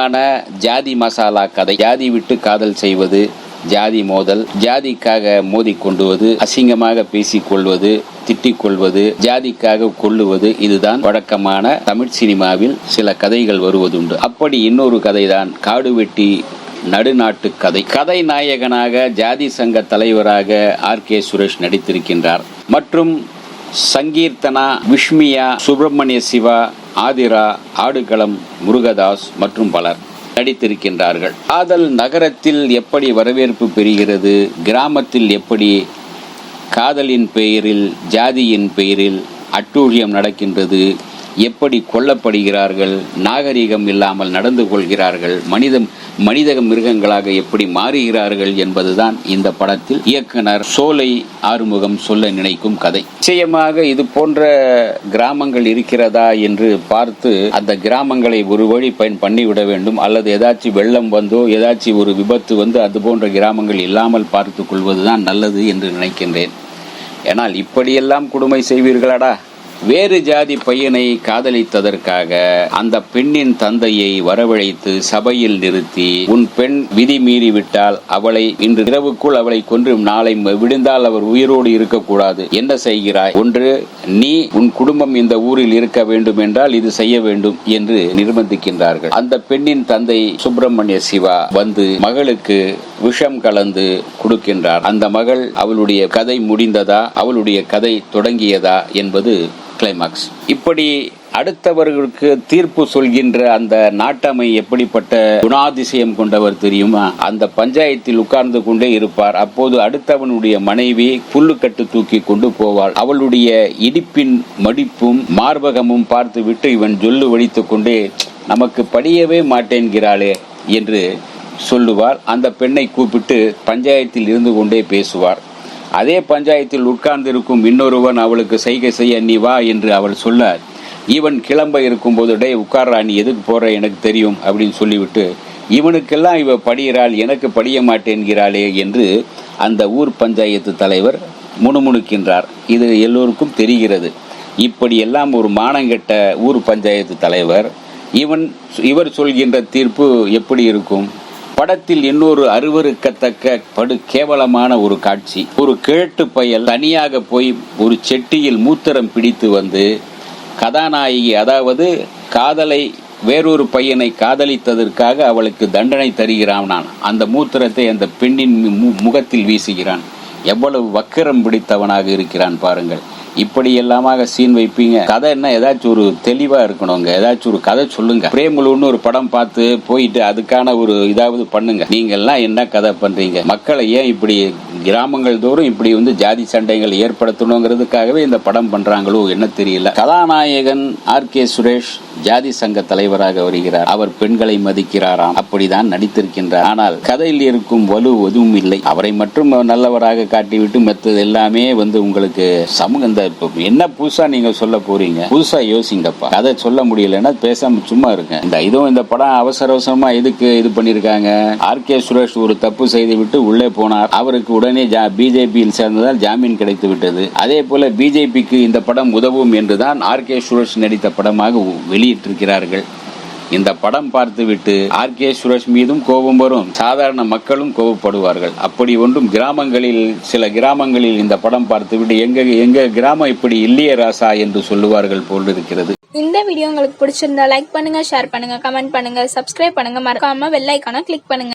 அழகான ஜாதி மசாலா கதை. ஜாதி விட்டு காதல் செய்வது, ஜாதி மோதல், ஜாதிக்காக மோதிக்கொண்டுவது, அசிங்கமாக பேசிக் கொள்வது, திட்டிக் கொள்வது, ஜாதிக்காக கொள்ளுவது, இதுதான் வழக்கமான தமிழ் சினிமாவில் சில கதைகள் வருவதுண்டு. அப்படி இன்னொரு கதைதான் காடு வெட்டி நடுநாட்டு கதை. கதை நாயகனாக ஜாதி சங்க தலைவராக ஆர்.கே. சுரேஷ் நடித்திருக்கின்றார். மற்றும் சங்கீர்த்தனா, விஷ்மியா, சுப்பிரமணிய சிவா, ஆதிரா, ஆடுகளம், முருகதாஸ் மற்றும் பலர் நடித்திருக்கின்றார்கள். காதல் நகரத்தில் எப்படி வரவேற்பு பெறுகிறது, கிராமத்தில் எப்படி காதலின் பெயரில், ஜாதியின் பெயரில் அட்டூழியம் நடக்கின்றது, எப்படி கொல்லப்படுகிறார்கள், நாகரிகம் இல்லாமல் நடந்து கொள்கிறார்கள், மனித மிருகங்களாக எப்படி மாறுகிறார்கள் என்பதுதான் இந்த படத்தில் இயக்குனர் சோலை ஆறுமுகம் சொல்ல நினைக்கும் கதை. நிச்சயமாக இது போன்ற கிராமங்கள் இருக்கிறதா என்று பார்த்து அந்த கிராமங்களை ஒரு வழி பண்ணிவிட வேண்டும். அல்லது ஏதாச்சும் வெள்ளம் வந்தோ ஏதாச்சும் ஒரு விபத்து வந்து அது போன்ற கிராமங்கள் இல்லாமல் பார்த்து கொள்வதுதான் நல்லது என்று நினைக்கின்றேன். ஏனால் இப்படியெல்லாம் கொடுமை செய்வீர்களாடா? வேறு ஜாதி பையனை காதலித்ததற்காக அந்த பெண்ணின் தந்தையை வரவழைத்து சபையில் நிறுத்தி, உன் பெண் விதி மீறி விட்டால் அவளை இன்று இரவுக்குள் அவளை கொன்று நாளை விடுந்தால் அவர் உயிரோடு இருக்கக்கூடாது, என்ன செய்கிறாய்? ஒன்று, நீ உன் குடும்பம் இந்த ஊரில் இருக்க வேண்டும் என்றால் இது செய்ய வேண்டும் என்று நிர்பந்திக்கின்றார்கள். அந்த பெண்ணின் தந்தை சுப்பிரமணிய சிவா வந்து மகளுக்கு விஷம் கலந்து கொடுக்கின்றார். அந்த மகள், அவளுடைய கதை முடிந்ததா, அவளுடைய கதை தொடங்கியதா என்பது கிளைமாக்ஸ். இப்படி அடுத்தவர்களுக்கு தீர்ப்பு சொல்கின்ற அந்த நாட்டமை எப்படிப்பட்ட குணாதிசயம் கொண்டவர் தெரியுமா? அந்த பஞ்சாயத்தில் உட்கார்ந்து கொண்டே இருப்பார். அப்போது அடுத்தவனுடைய மனைவி புல்லுக்கட்டு தூக்கி கொண்டு போவாள். அவளுடைய இடுப்பின் மடிப்பும் மார்பகமும் பார்த்து விட்டு இவன் ஜொல்லு வடித்துக் கொண்டே நமக்கு படியவே மாட்டேன்கிறாளே என்று சொல்லுவார். அந்த பெண்ணை கூப்பிட்டு பஞ்சாயத்தில் இருந்து கொண்டே பேசுவார். அதே பஞ்சாயத்தில் உட்கார்ந்திருக்கும் இன்னொருவன் அவளுக்கு செய்கை செய்ய நீ வா என்று அவள் சொல்ல, இவன் கிளம்ப இருக்கும் போது, டே உட்கார்றா, நீ எதுக்கு போற எனக்கு தெரியும் அப்படின்னு சொல்லிவிட்டு, இவனுக்கெல்லாம் இவ படிகிறாள், எனக்கு படிய மாட்டேன்கிறாளே என்று அந்த ஊர் பஞ்சாயத்து தலைவர் முணுமுணுக்கின்றார். இது எல்லோருக்கும் தெரிகிறது. இப்படியெல்லாம் ஒரு மானங்கெட்ட ஊர் பஞ்சாயத்து தலைவர், இவர் சொல்கின்ற தீர்ப்பு எப்படி இருக்கும்? படத்தில் இன்னொரு அருவருக்கத்தக்க படு கேவலமான ஒரு காட்சி. ஒரு கிழட்டு பயல் தனியாக போய் ஒரு செட்டியில் மூத்திரம் பிடித்து வந்து கதாநாயகி, அதாவது காதலை, வேறொரு பையனை காதலித்ததற்காக அவளுக்கு தண்டனை தருகிறான். அந்த மூத்திரத்தை அந்த பெண்ணின் முகத்தில் வீசுகிறான். எவ்வளவு வக்கிரம் பிடித்தவனாக இருக்கிறான் பாருங்கள். இப்படி எல்லாமாக சீன் வைப்பீங்க. கதை என்ன, ஏதாச்சும் ஒரு தெளிவா இருக்கணுங்க. ஏதாச்சும் ஒரு கதை சொல்லுங்க. பிரேமலுன்னு ஒரு படம் பார்த்து போயிட்டு அதுக்கான ஒரு இதாவது பண்ணுங்க. நீங்க எல்லாம் என்ன கதை பண்றீங்க? மக்களை ஏன் இப்படி கிராமங்கள் தோறும் இப்படி வந்து ஜாதி சண்டைகள் ஏற்படுத்தணுங்கிறதுக்காகவே இந்த படம் பண்றாங்களோ என்ன தெரியல. கதாநாயகன் ஆர்.கே. சுரேஷ் ஜாதி சங்க தலைவராக வருகிறார். அவர் பெண்களை மதிக்கிறாராம். அப்படிதான் நடித்திருக்கின்றார். ஆனால் கதையில் இருக்கும் வலு எதுவும் இல்லை. அவரை மட்டும் நல்லவராக காட்டிவிட்டு மற்றது எல்லாமே வந்து உங்களுக்கு சமூக என்ன புதுசா நீங்க சொல்ல போறீங்க? புதுசா யோசிங்கப்பா. கதை சொல்ல முடியலன்னா பேசாம சும்மா இருங்க. இந்த படம் அவசரமா எதுக்கு இது பண்ணிருக்காங்க? ஆர்.கே. சுரேஷ் ஒரு தப்பு செய்து விட்டு உள்ளே போனார். அவருக்கு உடனே பிஜேபியில் சேர்ந்ததால் ஜாமீன் கிடைத்து விட்டது. அதே போல பிஜேபிக்கு இந்த படம் உதவும் என்றுதான் ஆர்.கே. சுரேஷ் நடித்த படமாக வெளியிட்டிருக்கிறார்கள். இந்த படம் பார்த்துவிட்டு ஆர்.கே. சுரேஷ் மீதும் கோபம் வரும், சாதாரண மக்களும் கோபப்படுவார்கள். அப்படி ஒன்றும் சில கிராமங்களில் இந்த படம் பார்த்துவிட்டு எங்க கிராமம் இப்படி இல்லையே ராசா என்று சொல்லுவார்கள் போல் இருக்கிறது. இந்த வீடியோ உங்களுக்கு பிடிச்சிருந்தா லைக் பண்ணுங்க, ஷேர் பண்ணுங்க, கமெண்ட் பண்ணுங்க, சப்ஸ்கிரைப் பண்ணுங்க, மறக்காம பெல் ஐகானை கிளிக் பண்ணுங்க.